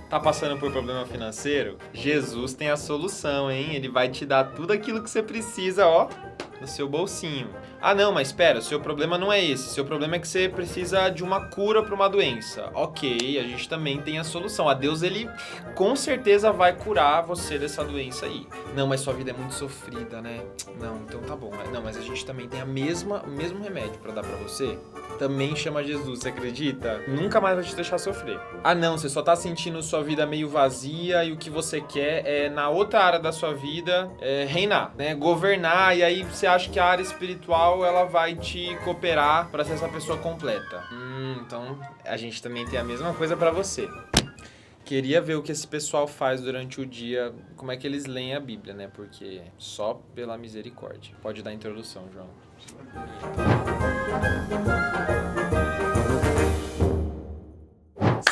Tá passando por problema financeiro? Jesus tem a solução, hein? Ele vai te dar tudo aquilo que você precisa, ó, no seu bolsinho. Ah, não, mas espera, o seu problema não é esse. Seu problema é que você precisa de uma cura para uma doença. Ok, a gente também tem a solução. A Deus, ele com certeza vai curar você dessa doença aí. Não, mas sua vida é muito sofrida, né? Não, então tá bom. Não, mas a gente também tem o mesmo remédio para dar para você. Também chama Jesus, você acredita? Nunca mais vai te deixar sofrer. Ah, não, você só tá sentindo sua vida meio vazia e o que você quer é, na outra área da sua vida, reinar, né? Governar, e aí você acha que a área espiritual, ela vai te cooperar para ser essa pessoa completa. Então a gente também tem a mesma coisa para você. Queria ver o que esse pessoal faz durante o dia, como é que eles leem a Bíblia, né? Porque só pela misericórdia. Pode dar a introdução, João.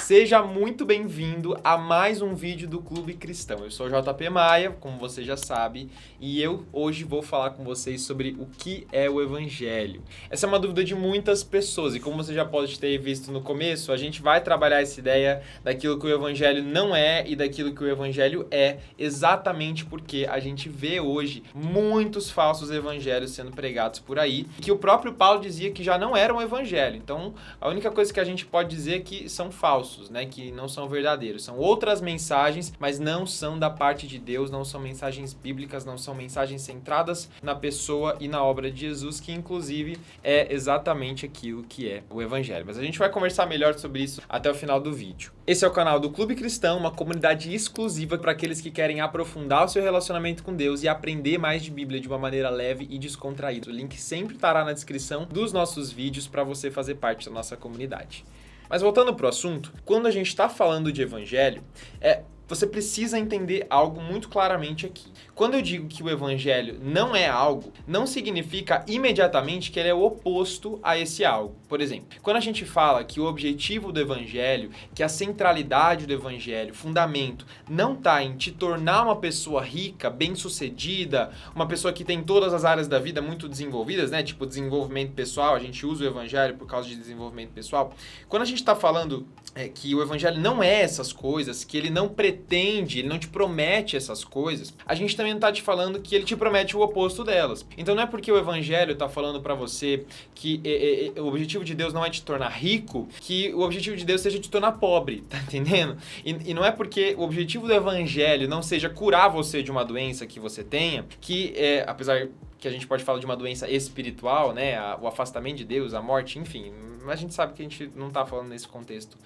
Seja muito bem-vindo a mais um vídeo do Clube Cristão. Eu sou o JP Maia, como você já sabe, e eu hoje vou falar com vocês sobre o que é o Evangelho. Essa é uma dúvida de muitas pessoas, e como você já pode ter visto no começo, a gente vai trabalhar essa ideia daquilo que o Evangelho não é e daquilo que o Evangelho é, exatamente porque a gente vê hoje muitos falsos evangelhos sendo pregados por aí, que o próprio Paulo dizia que já não eram evangelho. Então, a única coisa que a gente pode dizer é que são falsos, né, que não são verdadeiros. São outras mensagens, mas não são da parte de Deus, não são mensagens bíblicas, não são mensagens centradas na pessoa e na obra de Jesus, que inclusive é exatamente aquilo que é o Evangelho. Mas a gente vai conversar melhor sobre isso até o final do vídeo. Esse é o canal do Clube Cristão, uma comunidade exclusiva para aqueles que querem aprofundar o seu relacionamento com Deus e aprender mais de Bíblia de uma maneira leve e descontraída. O link sempre estará na descrição dos nossos vídeos para você fazer parte da nossa comunidade. Mas voltando para o assunto, quando a gente está falando de evangelho, você precisa entender algo muito claramente aqui. Quando eu digo que o evangelho não é algo, não significa imediatamente que ele é o oposto a esse algo. Por exemplo, quando a gente fala que o objetivo do evangelho, que a centralidade do evangelho, fundamento, não está em te tornar uma pessoa rica, bem-sucedida, uma pessoa que tem todas as áreas da vida muito desenvolvidas, né? Tipo desenvolvimento pessoal, a gente usa o evangelho por causa de desenvolvimento pessoal. Quando a gente está falando que o evangelho não é essas coisas, que ele não pretende, ele não te promete essas coisas, a gente também não está te falando que ele te promete o oposto delas. Então não é porque o evangelho está falando para você que o objetivo de Deus não é te tornar rico, que o objetivo de Deus seja te tornar pobre, tá entendendo? E não é porque o objetivo do evangelho não seja curar você de uma doença que você tenha, que apesar que a gente pode falar de uma doença espiritual, né, o afastamento de Deus, a morte, enfim, a gente sabe que a gente não está falando nesse contexto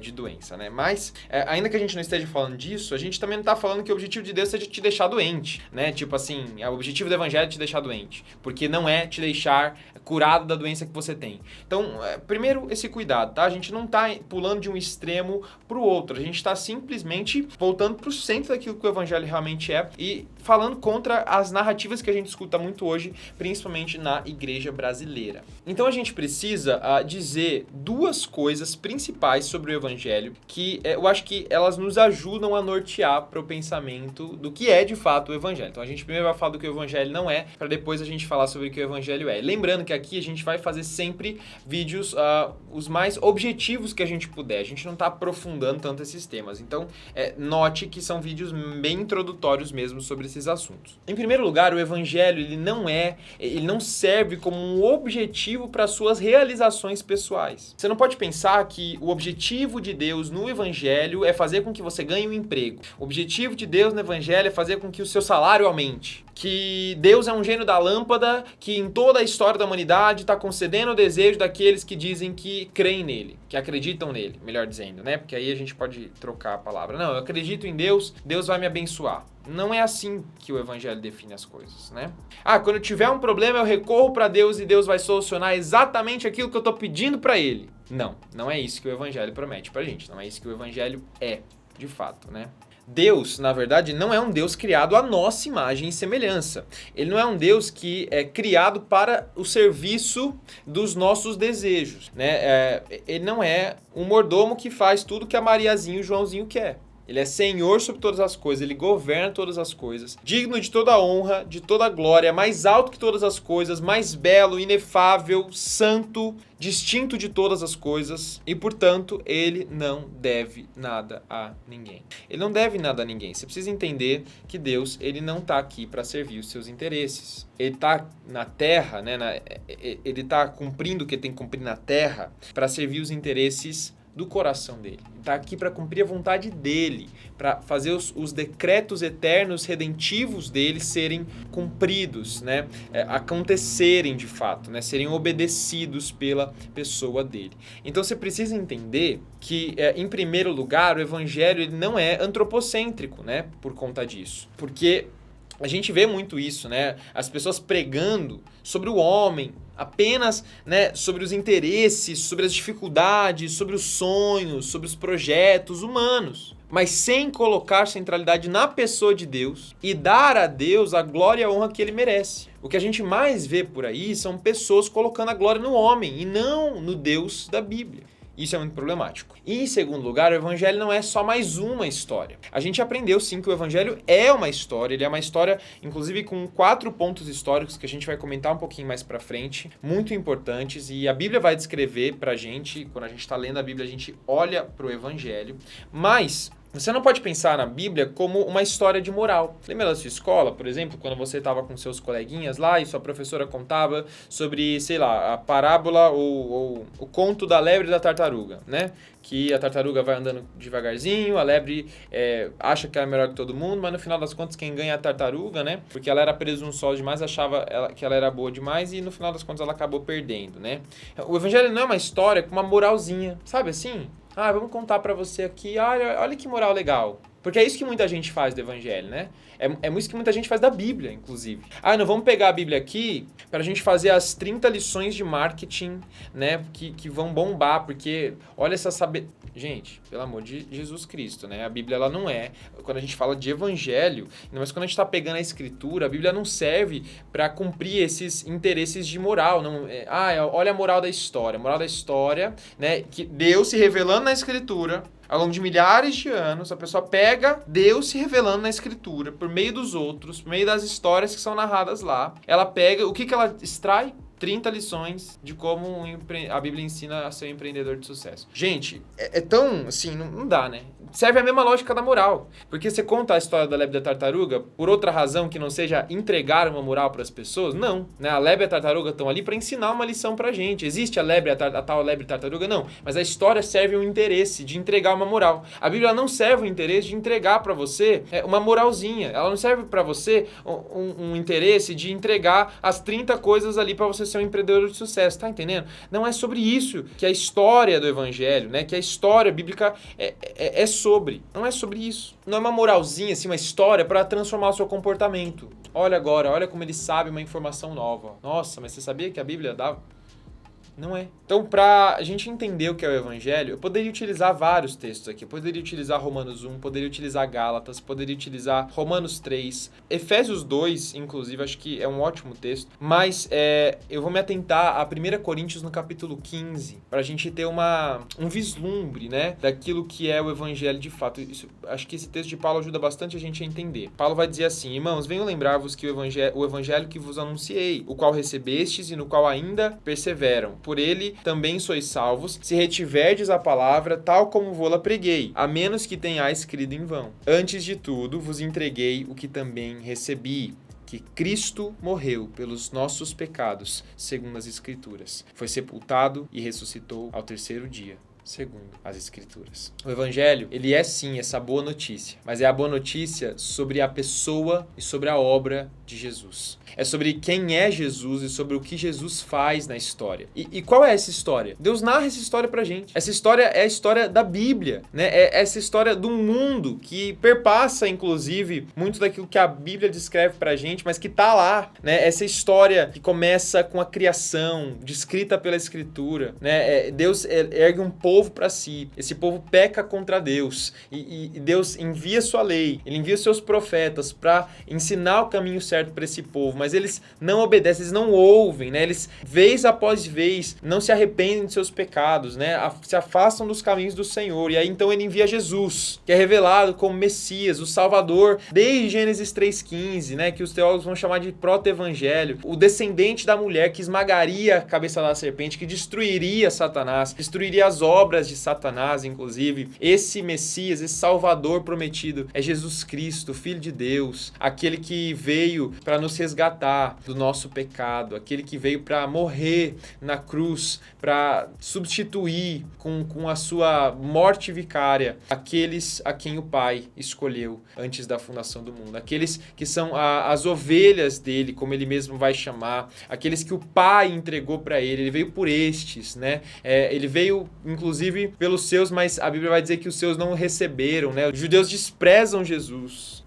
de doença, né? Mas, ainda que a gente não esteja falando disso, a gente também não está falando que o objetivo de Deus seja te deixar doente, né? Tipo assim, o objetivo do evangelho é te deixar doente, porque não é te deixar curado da doença que você tem. Então, primeiro, esse cuidado, tá? A gente não está pulando de um extremo para o outro, a gente está simplesmente voltando para o centro daquilo que o evangelho realmente é e falando contra as narrativas que a gente escuta muito hoje, principalmente na igreja brasileira. Então, a gente precisa dizer duas coisas principais sobre o evangelho que eu acho que elas nos ajudam a nortear para o pensamento do que é de fato o evangelho. Então a gente primeiro vai falar do que o evangelho não é, para depois a gente falar sobre o que o evangelho é. Lembrando que aqui a gente vai fazer sempre vídeos os mais objetivos que a gente puder. A gente não está aprofundando tanto esses temas. Então note que são vídeos bem introdutórios mesmo sobre esses assuntos. Em primeiro lugar, o evangelho ele não serve como um objetivo para suas realizações pessoais. Você não pode pensar que o objetivo de Deus no evangelho é fazer com que você ganhe um emprego. O objetivo de Deus no evangelho é fazer com que o seu salário aumente. Que Deus é um gênio da lâmpada que em toda a história da humanidade está concedendo o desejo daqueles que dizem que creem nele, que acreditam nele, melhor dizendo, né? Porque aí a gente pode trocar a palavra. Não, eu acredito em Deus, Deus vai me abençoar. Não é assim que o evangelho define as coisas, né? Quando eu tiver um problema eu recorro para Deus e Deus vai solucionar exatamente aquilo que eu estou pedindo para ele. Não é isso que o evangelho promete pra gente, não é isso que o evangelho é, de fato, né? Deus, na verdade, não é um Deus criado à nossa imagem e semelhança. Ele não é um Deus que é criado para o serviço dos nossos desejos, né? Ele não é um mordomo que faz tudo que a Mariazinha e o Joãozinho quer. Ele é Senhor sobre todas as coisas, ele governa todas as coisas, digno de toda honra, de toda glória, mais alto que todas as coisas, mais belo, inefável, santo, distinto de todas as coisas e, portanto, ele não deve nada a ninguém. Ele não deve nada a ninguém. Você precisa entender que Deus, ele não está aqui para servir os seus interesses. Ele está na terra, né, ele está cumprindo o que ele tem que cumprir na terra para servir os interesses do coração dele. Está aqui para cumprir a vontade dele, para fazer os decretos eternos, redentivos dele serem cumpridos, né? Acontecerem de fato, né? Serem obedecidos pela pessoa dele. Então você precisa entender que, em primeiro lugar, o evangelho ele não é antropocêntrico, né? Por conta disso. Porque a gente vê muito isso, né? As pessoas pregando sobre o homem, apenas, né, sobre os interesses, sobre as dificuldades, sobre os sonhos, sobre os projetos humanos, mas sem colocar centralidade na pessoa de Deus e dar a Deus a glória e a honra que ele merece. O que a gente mais vê por aí são pessoas colocando a glória no homem e não no Deus da Bíblia. Isso é muito problemático. E, em segundo lugar, o evangelho não é só mais uma história. A gente aprendeu, sim, que o evangelho é uma história. Ele é uma história, inclusive, com 4 pontos históricos que a gente vai comentar um pouquinho mais pra frente, muito importantes. E a Bíblia vai descrever pra gente, quando a gente está lendo a Bíblia, a gente olha pro evangelho. Mas você não pode pensar na Bíblia como uma história de moral. Lembra da sua escola, por exemplo, quando você estava com seus coleguinhas lá e sua professora contava sobre, sei lá, a parábola ou o conto da lebre e da tartaruga, né? Que a tartaruga vai andando devagarzinho, a lebre acha que ela é melhor que todo mundo, mas no final das contas quem ganha é a tartaruga, né? Porque ela era presunçosa demais, achava que ela era boa demais e no final das contas ela acabou perdendo, né? O evangelho não é uma história com uma moralzinha, sabe assim? Ah, vamos contar pra você aqui, olha que moral legal. Porque é isso que muita gente faz do evangelho, né? É isso que muita gente faz da Bíblia, inclusive. Ah, não, vamos pegar a Bíblia aqui pra gente fazer as 30 lições de marketing, né? Que vão bombar, porque olha essa sabedoria. Gente, pelo amor de Jesus Cristo, né? A Bíblia, ela não é... Quando a gente fala de evangelho, mas quando a gente tá pegando a escritura, a Bíblia não serve pra cumprir esses interesses de moral. Não, olha a moral da história. A moral da história, né? Que Deus se revelando na escritura... Ao longo de milhares de anos, a pessoa pega Deus se revelando na escritura, por meio dos outros, por meio das histórias que são narradas lá. Ela pega, o que ela extrai? 30 lições de como a Bíblia ensina a ser um empreendedor de sucesso. Gente, é tão, assim, não dá, né? Serve a mesma lógica da moral. Porque você conta a história da lebre e da tartaruga por outra razão que não seja entregar uma moral para as pessoas? Não. Né? A lebre e a tartaruga estão ali para ensinar uma lição pra gente. Existe a tal lebre e tartaruga? Não. Mas a história serve um interesse de entregar uma moral. A Bíblia não serve o interesse de entregar para você uma moralzinha. Ela não serve para você um interesse de entregar as 30 coisas ali para você ser um empreendedor de sucesso, tá entendendo? Não é sobre isso que a história do evangelho, né, que a história bíblica é sobre. Não é sobre isso. Não é uma moralzinha, assim, uma história para transformar o seu comportamento. Olha agora, olha como ele sabe uma informação nova. Nossa, mas você sabia que a Bíblia dá... Não é. Então, pra a gente entender o que é o evangelho, eu poderia utilizar vários textos aqui. Eu poderia utilizar Romanos 1, poderia utilizar Gálatas, poderia utilizar Romanos 3, Efésios 2, inclusive, acho que é um ótimo texto. Mas eu vou me atentar a 1 Coríntios no capítulo 15, pra gente ter um vislumbre, né, daquilo que é o evangelho de fato. Acho que esse texto de Paulo ajuda bastante a gente a entender. Paulo vai dizer assim: irmãos, venho lembrar-vos que o evangelho que vos anunciei, o qual recebestes e no qual ainda perseveram. Por ele também sois salvos, se retiverdes a palavra tal como vô-la preguei, a menos que tenhais crido em vão. Antes de tudo, vos entreguei o que também recebi, que Cristo morreu pelos nossos pecados, segundo as Escrituras. Foi sepultado e ressuscitou ao 3º dia, segundo as Escrituras. O evangelho, ele é sim essa boa notícia, mas é a boa notícia sobre a pessoa e sobre a obra de Jesus. É sobre quem é Jesus e sobre o que Jesus faz na história. E qual é essa história? Deus narra essa história pra gente. Essa história é a história da Bíblia, né? É essa história do mundo que perpassa, inclusive, muito daquilo que a Bíblia descreve pra gente, mas que tá lá, né? Essa história que começa com a criação, descrita pela Escritura, né? Deus ergue um povo povo para si. Esse povo peca contra Deus e Deus envia sua lei, ele envia seus profetas para ensinar o caminho certo para esse povo, mas eles não obedecem, eles não ouvem, né? Eles, vez após vez, não se arrependem de seus pecados, né? Se afastam dos caminhos do Senhor. E aí então ele envia Jesus, que é revelado como Messias, o Salvador, desde Gênesis 3,15, né? Que os teólogos vão chamar de proto-evangelho, o descendente da mulher que esmagaria a cabeça da serpente, que destruiria Satanás, destruiria as obras de Satanás, inclusive. Esse Messias, esse Salvador prometido é Jesus Cristo, Filho de Deus, aquele que veio para nos resgatar do nosso pecado, aquele que veio para morrer na cruz, para substituir com a sua morte vicária aqueles a quem o Pai escolheu antes da fundação do mundo, aqueles que são as ovelhas dele, como ele mesmo vai chamar, aqueles que o Pai entregou para ele veio por estes, né? Ele veio, inclusive, pelos seus, mas a Bíblia vai dizer que os seus não o receberam, né? Os judeus desprezam Jesus,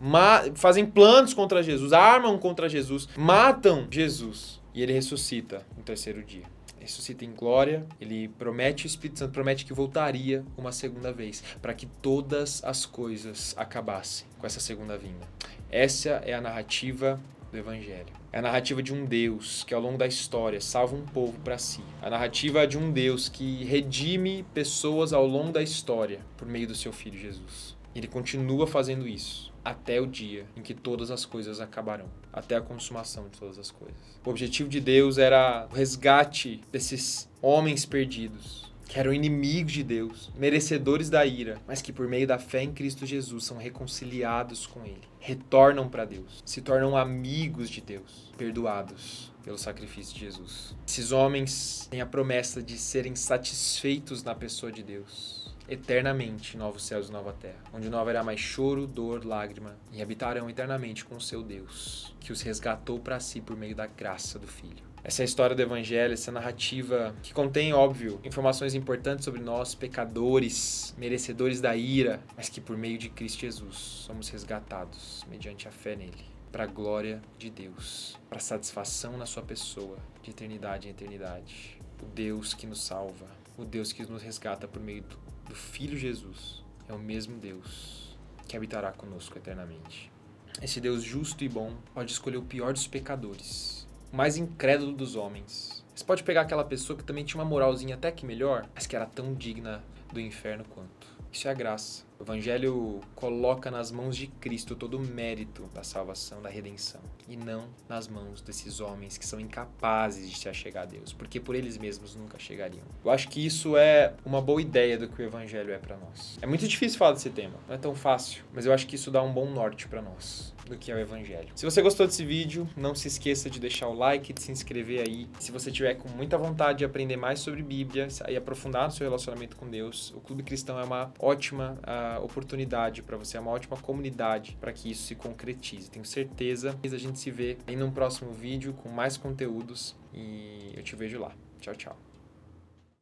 fazem planos contra Jesus, armam contra Jesus, matam Jesus, e ele ressuscita no terceiro dia. Ressuscita em glória, ele promete, o Espírito Santo promete que voltaria uma segunda vez, para que todas as coisas acabassem com essa segunda vinda. Essa é a narrativa do Evangelho. É a narrativa de um Deus que ao longo da história salva um povo para si. A narrativa de um Deus que redime pessoas ao longo da história por meio do seu Filho Jesus. Ele continua fazendo isso até o dia em que todas as coisas acabarão, até a consumação de todas as coisas. O objetivo de Deus era o resgate desses homens perdidos, que eram inimigos de Deus, merecedores da ira, mas que por meio da fé em Cristo Jesus são reconciliados com Ele, retornam para Deus, se tornam amigos de Deus, perdoados pelo sacrifício de Jesus. Esses homens têm a promessa de serem satisfeitos na pessoa de Deus, eternamente, novos céus e nova terra, onde não haverá mais choro, dor, lágrima, e habitarão eternamente com o seu Deus, que os resgatou para si por meio da graça do Filho. Essa é a história do Evangelho, essa narrativa que contém, óbvio, informações importantes sobre nós, pecadores, merecedores da ira, mas que por meio de Cristo Jesus somos resgatados mediante a fé nele, para a glória de Deus, para a satisfação na sua pessoa, de eternidade em eternidade. O Deus que nos salva, o Deus que nos resgata por meio do Filho Jesus, é o mesmo Deus que habitará conosco eternamente. Esse Deus justo e bom pode escolher o pior dos pecadores, o mais incrédulo dos homens. Você pode pegar aquela pessoa que também tinha uma moralzinha até que melhor, mas que era tão digna do inferno quanto. Isso é a graça. O Evangelho coloca nas mãos de Cristo todo o mérito da salvação, da redenção, e não nas mãos desses homens que são incapazes de se achegar a Deus, porque por eles mesmos nunca chegariam. Eu acho que isso é uma boa ideia do que o Evangelho é para nós. É muito difícil falar desse tema, não é tão fácil, mas eu acho que isso dá um bom norte para nós do que é o Evangelho. Se você gostou desse vídeo, não se esqueça de deixar o like, de se inscrever aí. Se você tiver com muita vontade de aprender mais sobre Bíblia e aprofundar no seu relacionamento com Deus, o Clube Cristão é uma ótima oportunidade para você, é uma ótima comunidade para que isso se concretize. Tenho certeza que a gente se vê aí num próximo vídeo com mais conteúdos e eu te vejo lá. Tchau, tchau.